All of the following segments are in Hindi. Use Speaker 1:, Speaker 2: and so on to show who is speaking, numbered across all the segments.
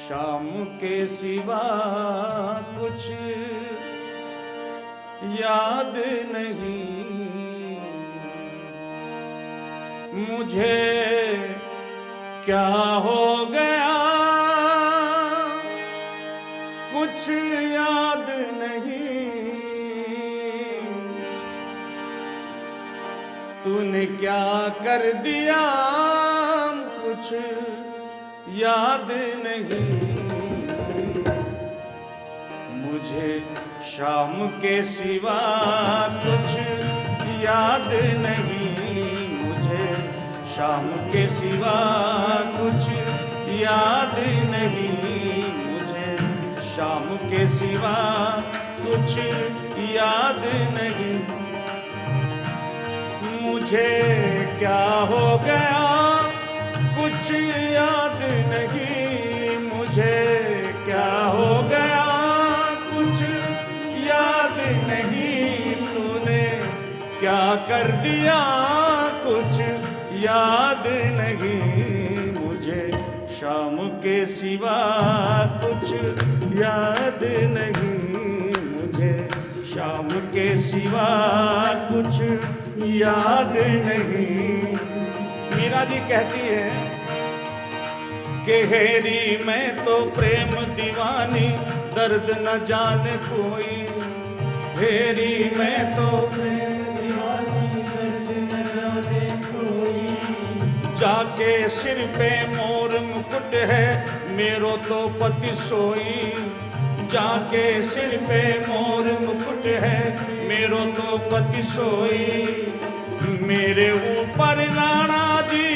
Speaker 1: शाम के सिवा कुछ याद नहीं मुझे, क्या हो गया कुछ याद नहीं। तूने क्या कर दिया कुछ याद नहीं मुझे, शाम के सिवा कुछ याद नहीं मुझे, शाम के सिवा कुछ याद नहीं मुझे, शाम के सिवा कुछ याद नहीं। मुझे क्या हो गया कुछ याद नहीं मुझे, क्या हो गया कुछ याद नहीं। तूने क्या कर दिया कुछ याद नहीं मुझे, शाम के सिवा कुछ याद नहीं मुझे, शाम के सिवा कुछ याद नहीं। मीरा जी कहती है कि हेरी मैं तो प्रेम दीवानी दर्द न जाने कोई, हेरी मैं तो प्रेम दीवानी दर्द न जाने कोई। जाके सिर पे मोर मुकुट है मेरो तो पति सोई, जाके सिर पे मोर मुकुट है मेरो तो पति सोई। मेरे ऊपर राणा जी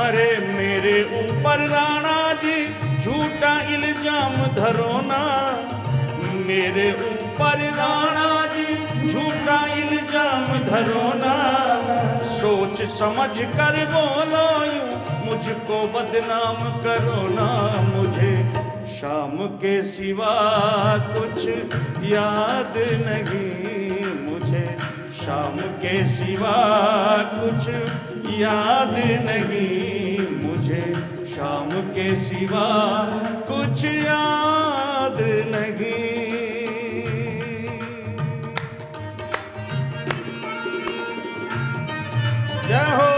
Speaker 1: अरे मेरे ऊपर राणा जी झूठा इल्जाम धरो ना, मेरे ऊपर राणा जी झूठा इल्जाम धरो ना। सोच समझ कर बोलो यूं मुझको बदनाम करो ना। मुझे शाम के सिवा कुछ याद नहीं मुझे, शाम के सिवा कुछ याद नहीं मुझे, शाम के सिवा कुछ याद नहीं। जय हो।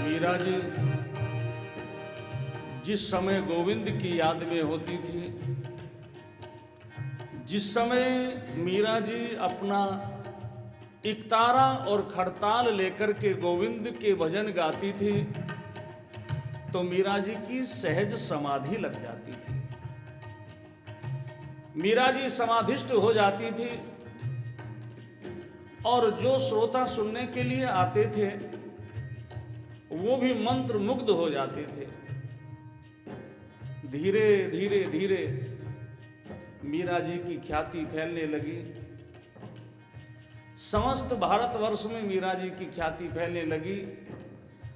Speaker 1: मीरा जी जिस समय गोविंद की याद में होती थी, जिस समय मीरा जी अपना इकतारा और खड़ताल लेकर के गोविंद के भजन गाती थी तो मीरा जी की सहज समाधि लग जाती थी। मीरा जी समाधिष्ट हो जाती थी और जो श्रोता सुनने के लिए आते थे वो भी मंत्र मुग्ध हो जाते थे। धीरे धीरे धीरे मीरा जी की ख्याति फैलने लगी। समस्त भारतवर्ष में मीरा जी की ख्याति फैलने लगी।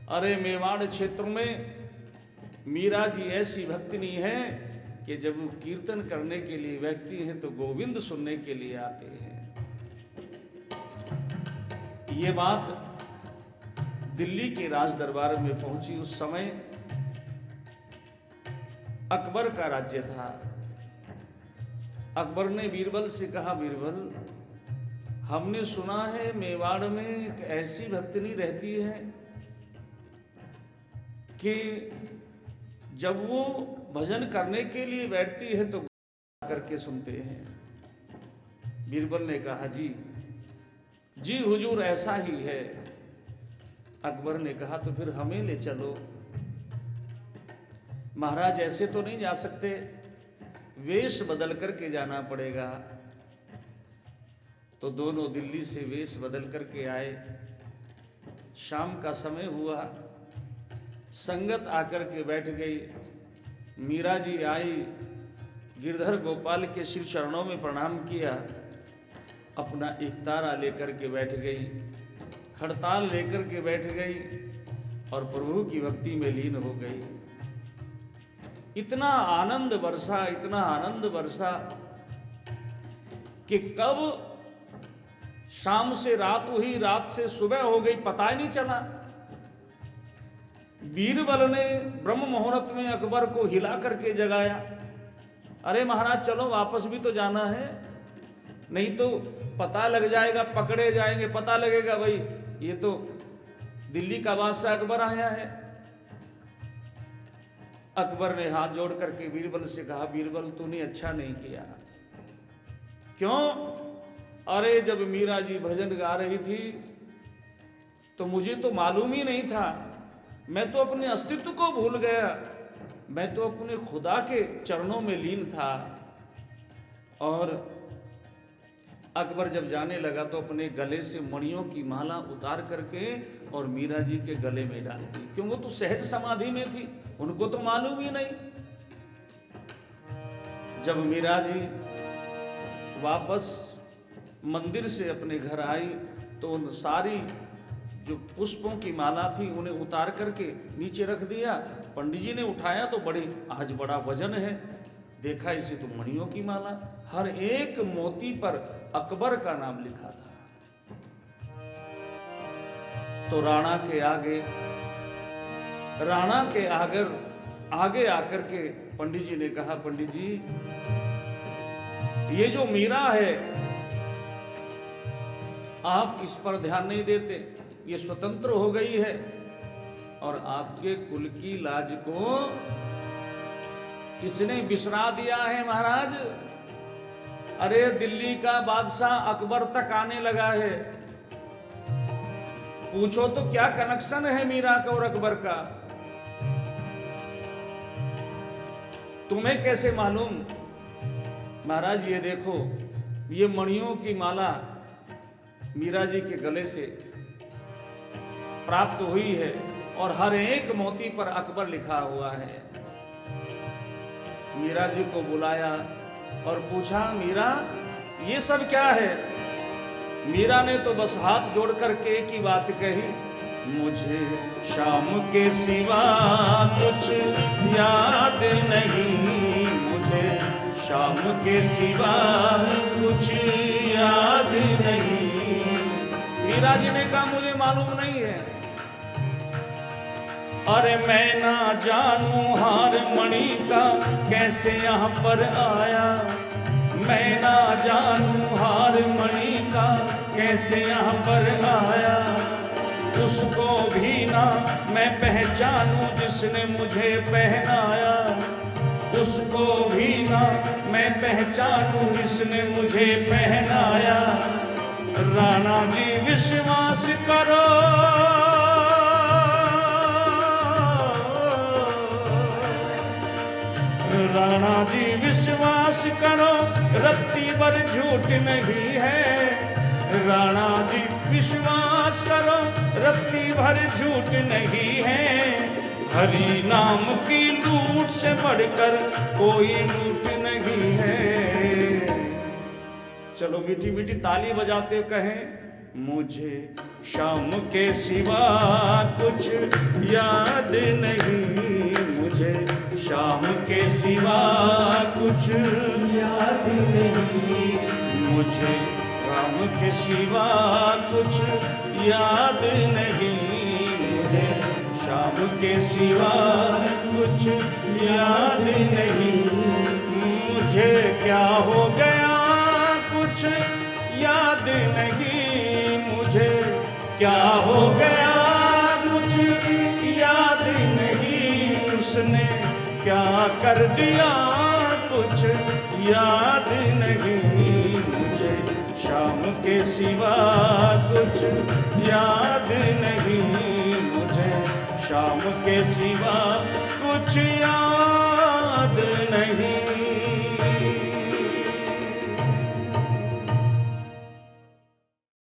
Speaker 1: अरे मेवाड़ क्षेत्र में मीरा जी ऐसी भक्तिनी है कि जब वो कीर्तन करने के लिए बैठती हैं तो गोविंद सुनने के लिए आते हैं। ये बात दिल्ली के राज दरबार में पहुंची। उस समय अकबर का राज्य था। अकबर ने बीरबल से कहा, बीरबल हमने सुना है मेवाड़ में एक ऐसी भक्तिनी रहती है कि जब वो भजन करने के लिए बैठती है तो करके सुनते हैं। बीरबल ने कहा, जी हुजूर ऐसा ही है। अकबर ने कहा तो फिर हमें ले चलो। महाराज ऐसे तो नहीं जा सकते, वेश बदल करके जाना पड़ेगा। तो दोनों दिल्ली से वेश बदल करके आए। शाम का समय हुआ, संगत आकर के बैठ गई। मीरा जी आई, गिरधर गोपाल के श्री चरणों में प्रणाम किया, अपना एक तारा लेकर के बैठ गई, खड़ताल लेकर के बैठ गई और प्रभु की भक्ति में लीन हो गई। इतना आनंद बरसा, इतना आनंद बरसा कि कब शाम से रात हुई, रात से सुबह हो गई, पता ही नहीं चला। बीरबल ने ब्रह्म मुहूर्त में अकबर को हिला करके जगाया, अरे महाराज चलो वापस भी तो जाना है, नहीं तो पता लग जाएगा, पकड़े जाएंगे, पता लगेगा भाई ये तो दिल्ली का बादशाह अकबर आया है। अकबर ने हाथ जोड़ करके बीरबल से कहा, बीरबल तूने अच्छा नहीं किया। क्यों? अरे जब मीरा जी भजन गा रही थी तो मुझे तो मालूम ही नहीं था, मैं तो अपने अस्तित्व को भूल गया, मैं तो अपने खुदा के चरणों में लीन था। और अकबर जब जाने लगा तो अपने गले से मणियों की माला उतार करके और मीरा जी के गले में डाल दी, क्यों वो तो सहज समाधि में थी, उनको तो मालूम ही नहीं। जब मीरा जी वापस मंदिर से अपने घर आई तो उन सारी जो पुष्पों की माला थी उन्हें उतार करके नीचे रख दिया। पंडित जी ने उठाया तो आज बड़ा वजन है, देखा इसे तो मणियों की माला, हर एक मोती पर अकबर का नाम लिखा था। तो राणा के आगे आकर के पंडित जी ने कहा, पंडित जी ये जो मीरा है आप इस पर ध्यान नहीं देते, ये स्वतंत्र हो गई है और आपके कुल की लाज को किसने बिसरा दिया है महाराज। अरे दिल्ली का बादशाह अकबर तक आने लगा है, पूछो तो क्या कनेक्शन है मीरा का और अकबर का, तुम्हें कैसे मालूम। महाराज ये देखो, ये मणियों की माला मीरा जी के गले से प्राप्त हुई है और हर एक मोती पर अकबर लिखा हुआ है। मीरा जी को बुलाया और पूछा, मीरा ये सब क्या है। मीरा ने तो बस हाथ जोड़ करके एक ही बात कही, मुझे शाम के सिवा कुछ याद नहीं, मुझे शाम के सिवा कुछ याद नहीं। मीरा जी ने कहा मुझे मालूम नहीं है। अरे मैं ना जानूं हार मणि का कैसे यहाँ पर आया, मैं ना जानूं हार मणि का कैसे यहाँ पर आया, उसको भी ना मैं पहचानूं जिसने मुझे पहनाया, उसको भी ना मैं पहचानूं जिसने मुझे पहनाया। राणा जी विश्वास करो, राणा जी विश्वास करो, रत्ती भर झूठ नहीं है। राणा जी विश्वास करो, रत्ती भर झूठ नहीं है। हरि नाम की लूट से बढ़कर कोई लूट नहीं है। चलो मीठी मीठी ताली बजाते कहें, मुझे शाम के सिवा कुछ याद नहीं, मुझे शाम के सिवा कुछ याद नहीं, मुझे शाम के सिवा कुछ याद नहीं, मुझे शाम के सिवा कुछ याद नहीं। मुझे क्या हो गया कुछ याद नहीं, मुझे क्या हो गया कुछ याद नहीं, उसने क्या कर दिया कुछ याद नहीं, मुझे शाम के सिवा कुछ याद नहीं, मुझे शाम के सिवा कुछ याद